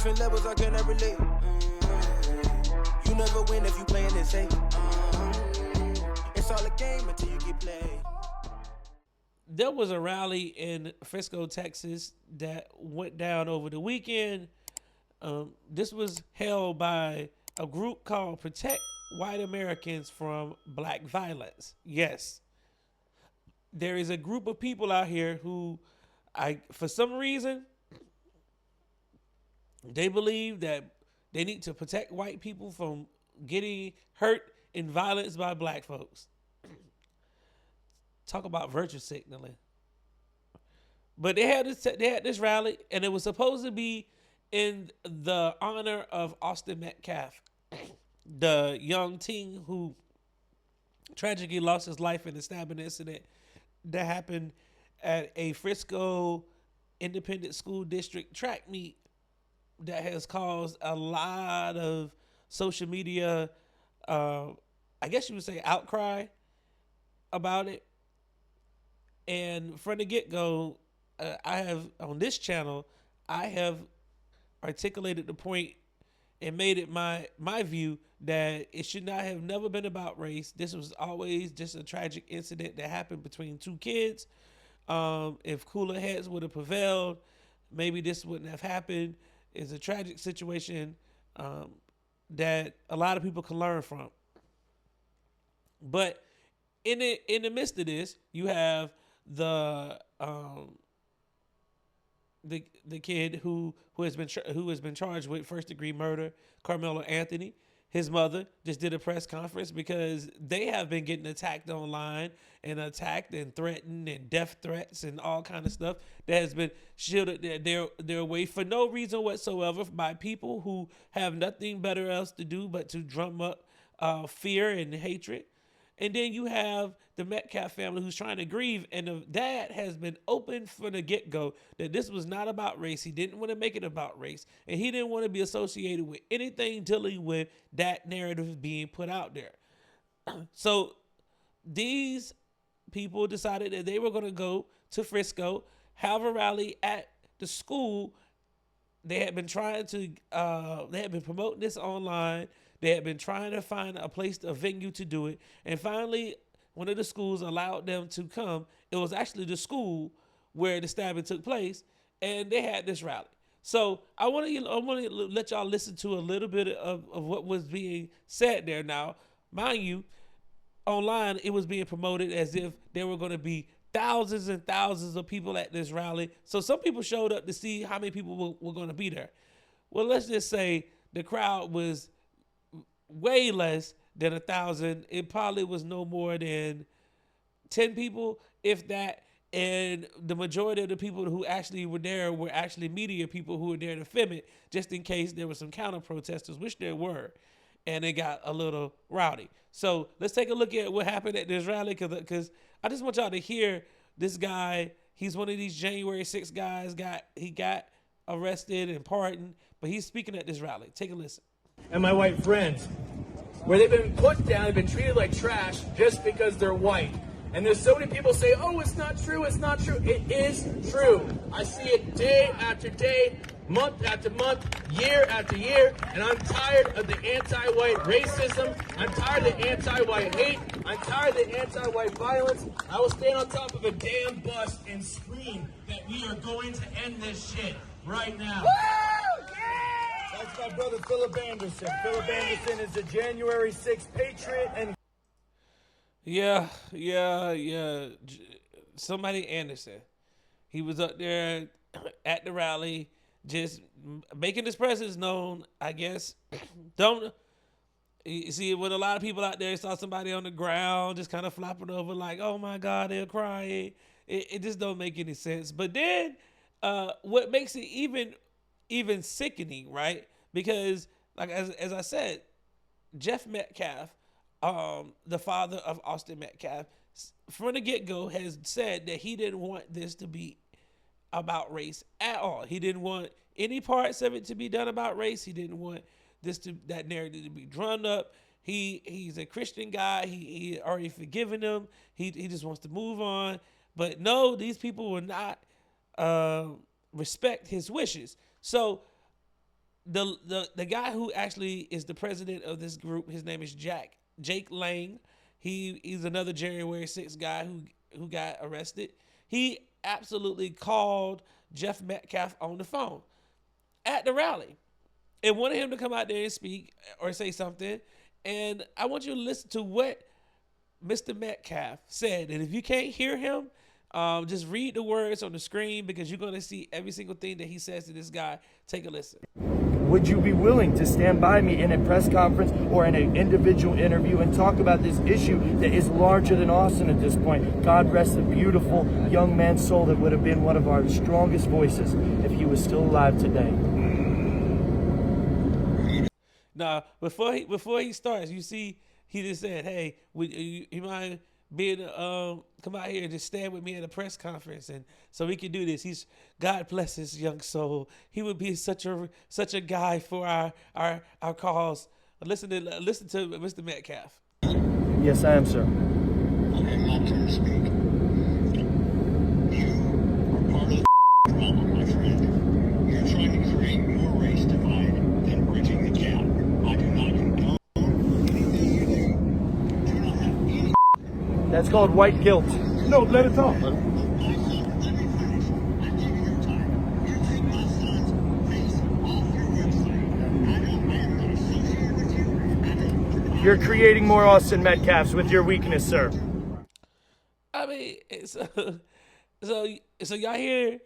Different levels, I cannot relate. You never win if you playing it safe. It's all a game until you get played. There was a rally in Frisco, Texas that went down over the weekend. This was held by a group called Protect White Americans from Black Violence. Yes, there is a group of people out here who, for some reason, they believe that they need to protect white people from getting hurt in violence by black folks. Talk about virtue signaling. But they had this rally, and it was supposed to be in the honor of Austin Metcalf, the young teen who tragically lost his life in a stabbing incident that happened at a Frisco Independent School District track meet that has caused a lot of social media, I guess you would say, outcry about it. And from the get-go, I have, on this channel, I have articulated the point and made it my view that it should not have never been about race. This was always just a tragic incident that happened between two kids. If cooler heads would have prevailed, maybe this wouldn't have happened. It's a tragic situation that a lot of people can learn from. But in the midst of this, you have the kid who has been charged with first degree murder, Carmelo Anthony. His mother just did a press conference because they have been getting attacked online and attacked and threatened and death threats and all kind of stuff that has been shielded their way for no reason whatsoever by people who have nothing better else to do but to drum up fear and hatred. And then you have the Metcalf family who's trying to grieve, and the dad has been open from the get-go that this was not about race. He didn't want to make it about race, and he didn't want to be associated with anything dealing with that narrative being put out there. So these people decided that they were going to go to Frisco, have a rally at the school. They had been promoting this online. They had been trying to find a venue to do it. And finally, one of the schools allowed them to come. It was actually the school where the stabbing took place, and they had this rally. So I want to let y'all listen to a little bit of what was being said there. Now, mind you, online, it was being promoted as if there were going to be thousands and thousands of people at this rally. So some people showed up to see how many people were going to be there. Well, let's just say the crowd was way less than 1,000. It probably was no more than 10 people, if that. And the majority of the people who actually were there were actually media people who were there to film it, just in case there were some counter protesters, which there were. And it got a little rowdy. So let's take a look at what happened at this rally, because I just want y'all to hear this guy. He's one of these January 6th guys. He got arrested and pardoned, but he's speaking at this rally. Take a listen. And my white friends, where they've been put down, they've been treated like trash just because they're white. And there's so many people say, oh, it's not true, it's not true. It is true. I see it day after day, month after month, year after year, and I'm tired of the anti-white racism. I'm tired of the anti-white hate. I'm tired of the anti-white violence. I will stand on top of a damn bus and scream that we are going to end this shit right now. That's my brother Philip Anderson. Philip Anderson is a January 6th patriot and Yeah. Somebody Anderson. He was up there at the rally, just making his presence known, I guess. Don't you see, when a lot of people out there saw somebody on the ground just kind of flopping over like, oh my God, they're crying. It just don't make any sense. But then what makes it even sickening, right? Because, like as I said, Jeff Metcalf, the father of Austin Metcalf, from the get-go has said that he didn't want this to be about race at all. He didn't want any parts of it to be done about race. He didn't want that narrative to be drawn up. He's a Christian guy. He already forgiven them. He just wants to move on. But no, these people will not respect his wishes. So the guy who actually is the president of this group, his name is Jake Lang. He's another January 6th guy who got arrested. He absolutely called Jeff Metcalf on the phone at the rally and wanted him to come out there and speak or say something. And I want you to listen to what Mr. Metcalf said. And if you can't hear him, just read the words on the screen because you're going to see every single thing that he says to this guy. Take a listen. Would you be willing to stand by me in a press conference or in an individual interview and talk about this issue that is larger than Austin at this point? God rest the beautiful young man's soul that would have been one of our strongest voices if he was still alive today. Now, before he starts, you see, he just said, "Hey, would you mind being come out here and just stand with me at a press conference, and so we can do this." God bless his young soul. He would be such a guy for our cause. Listen to Mr. Metcalf. Yes, I am, sir. Okay, my turn to speak. You are part of the problem, my friend. You're trying to create more race divide than bridging the gap. I do not condone anything you do. Do not have any. That's called white guilt. No, let it talk. Let me finish. I give you your time. You take my son's face off your website. I am not associated with you. I don't. You're creating more Austin Metcalfs with your weakness, sir. I mean, so y'all hear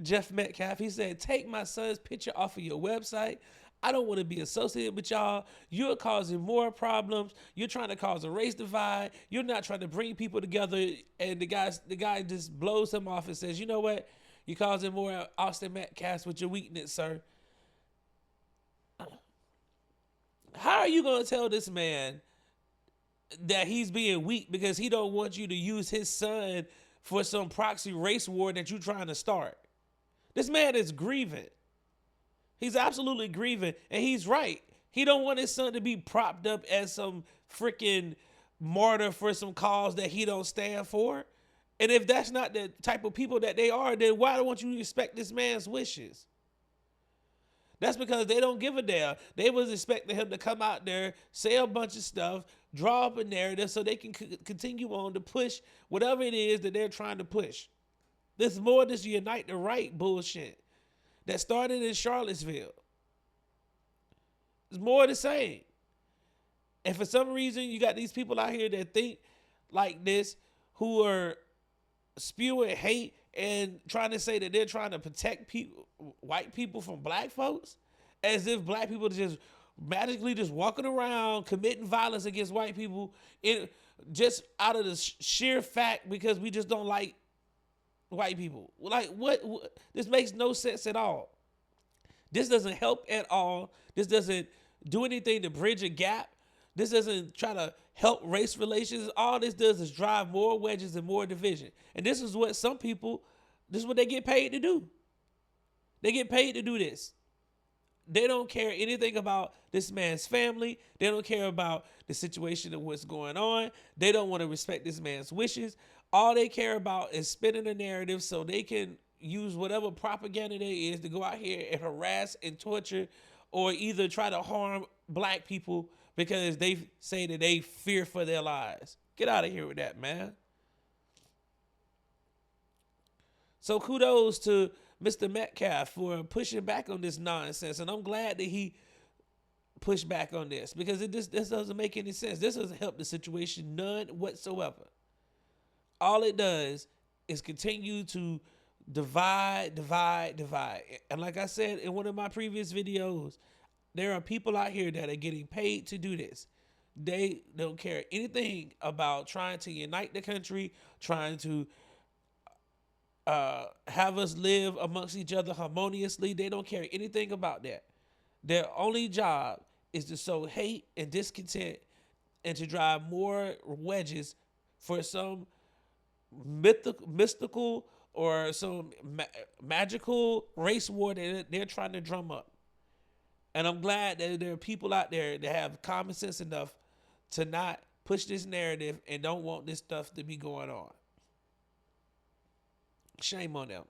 Jeff Metcalf? He said, "Take my son's picture off of your website. I don't want to be associated with y'all. You're causing more problems. You're trying to cause a race divide. You're not trying to bring people together." And the guy just blows him off and says, "You know what? You're causing more Austin Metcalf with your weakness, sir." How are you going to tell this man that he's being weak because he don't want you to use his son for some proxy race war that you're trying to start? This man is grieving. He's absolutely grieving, and he's right. He don't want his son to be propped up as some freaking martyr for some cause that he don't stand for. And if that's not the type of people that they are, then why don't you respect this man's wishes? That's because they don't give a damn. They was expecting him to come out there, say a bunch of stuff, draw up a narrative so they can continue on to push whatever it is that they're trying to push. There's more of this unite the right bullshit that started in Charlottesville. It's more of the same. And for some reason, you got these people out here that think like this, who are spewing hate and trying to say that they're trying to protect people, white people from black folks, as if black people are just magically just walking around committing violence against white people just out of the sheer fact because we just don't like white people. Like what? This makes no sense at all. This doesn't help at all. This doesn't do anything to bridge a gap. This doesn't try to help race relations. All this does is drive more wedges and more division. And this is what this is what they get paid to do. They get paid to do this. They don't care anything about this man's family. They don't care about the situation of what's going on. They don't want to respect this man's wishes. All they care about is spinning a narrative so they can use whatever propaganda there is to go out here and harass and torture or either try to harm black people because they say that they fear for their lives. Get out of here with that, man. So kudos to Mr. Metcalf for pushing back on this nonsense. And I'm glad that he pushed back on this because this doesn't make any sense. This doesn't help the situation none whatsoever. All it does is continue to divide. And like I said in one of my previous videos, there are people out here that are getting paid to do this. They don't care anything about trying to unite the country, trying to have us live amongst each other harmoniously. They don't care anything about that. Their only job is to sow hate and discontent and to drive more wedges for some mystical or some magical race war that they're trying to drum up. And I'm glad that there are people out there that have common sense enough to not push this narrative and don't want this stuff to be going on. Shame on them.